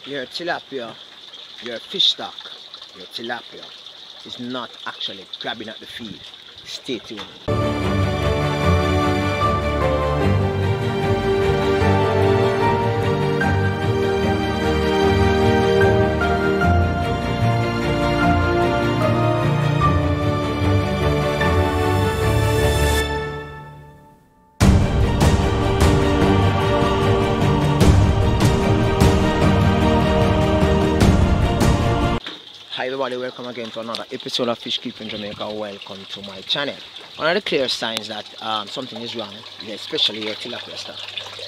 your tilapia, your fish stock, your tilapia is not actually grabbing at the feed. Stay tuned. Hi everybody, welcome again to another episode of Fish Keeping Jamaica. Welcome to my channel. One of the clear signs that something is wrong, especially your tilapia stock,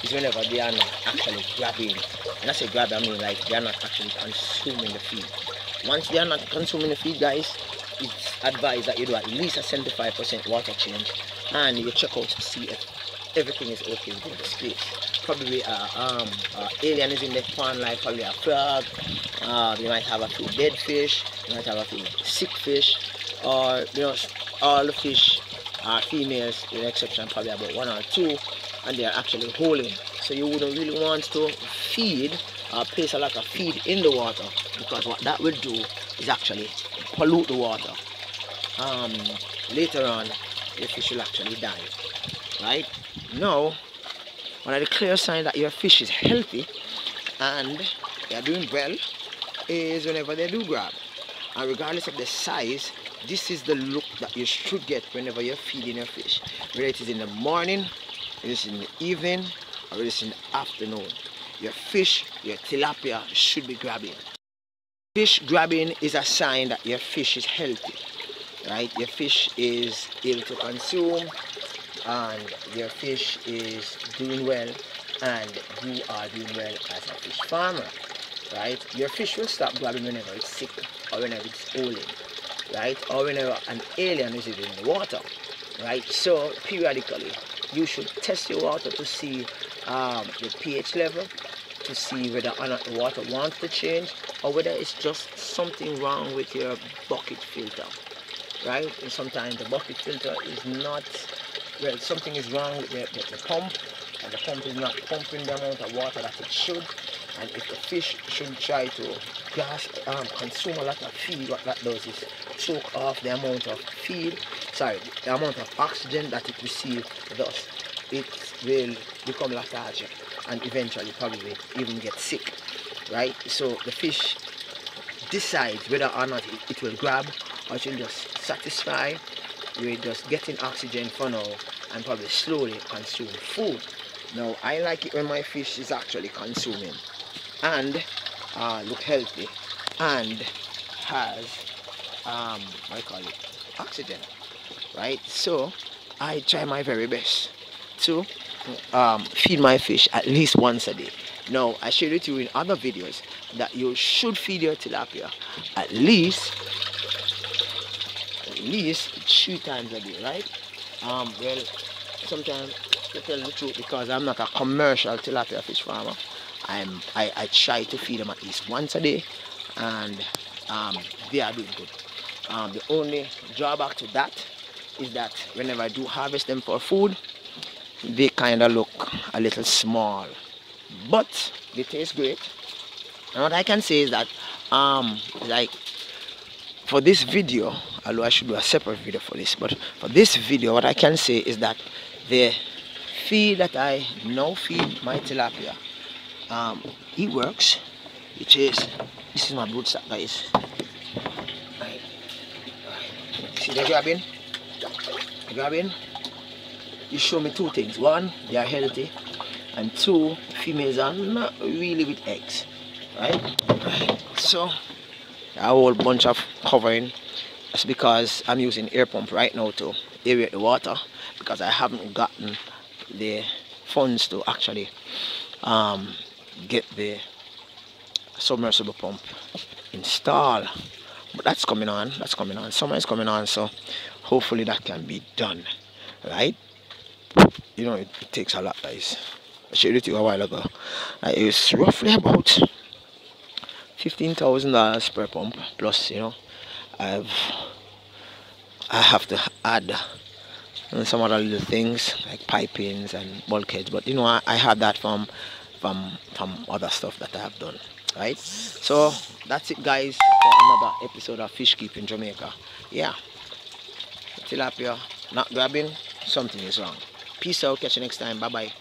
is whenever they are not actually grabbing. And I say grab, I mean like they are not actually consuming the feed. Once they are not consuming the feed, guys, it's advised that you do at least a 75% water change and you check out to see if everything is okay within the space. Probably alien is in the pond, like probably a frog. You might have a few dead fish, you might have a few sick fish, or you know, all the fish are females, with the exception probably about one or two, and they are actually holding. So you wouldn't really want to feed or place a lot of feed in the water, because what that will do is actually pollute the water. Later on, the fish will actually die. Right now, one of the clear signs that your fish is healthy and they are doing well is whenever they do grab. And regardless of the size, this is the look that you should get whenever you're feeding your fish. Whether it is in the morning, whether it is in the evening, or whether it is in the afternoon. Your fish, your tilapia should be grabbing. Fish grabbing is a sign that your fish is healthy. Right? Your fish is able to consume, and your fish is doing well, and you are doing well as a fish farmer. Right? Your fish will stop grabbing whenever it's sick, or whenever it's holding, right? Or whenever an alien is in the water, right? So periodically you should test your water to see the pH level, to see whether or not the water wants to change, or whether it's just something wrong with your bucket filter, right? And sometimes the bucket filter is not, well, something is wrong with the pump, and the pump is not pumping the amount of water that it should. And if the fish should try to consume a lot of feed, what that does is choke off the amount of feed, the amount of oxygen that it receives. Thus, it will become lethargic and eventually probably even get sick, right? So the fish decides whether or not it will grab, or it will just satisfy with just getting oxygen for now and probably slowly consume food. Now, I like it when my fish is actually consuming and look healthy and has oxygen, right? So I try my very best to feed my fish at least once a day. Now, I shared with you in other videos that you should feed your tilapia at least 3 times a day, right? Well, sometimes, to tell the truth, because I'm not a commercial tilapia fish farmer, I try to feed them at least once a day, and they are doing good. The only drawback to that is that whenever I do harvest them for food, they kind of look a little small, but they taste great. And what I can say is that like for this video, although I should do a separate video for this, but for this video, what I can say is that the feed that I now feed my tilapia, it works, which is, this is my broodstock, guys. Right. See the grabbing? You show me 2 things. 1, they are healthy, and 2, females are not really with eggs, right? So a whole bunch of covering. That's because I'm using air pump right now to aerate the water, because I haven't gotten the funds to actually get the submersible pump installed. But that's coming on, summer is coming on, so hopefully that can be done, right? You know, it takes a lot, guys. I showed it to you a while ago. It's roughly about $15,000 per pump, plus, you know, I have to add some other little things like pipings and bulkheads, but you know, I had that from from other stuff that I have done. Right? So that's it, guys, for another episode of Fish Keeping Jamaica. Yeah. Tilapia not grabbing, something is wrong. Peace out, catch you next time. Bye bye.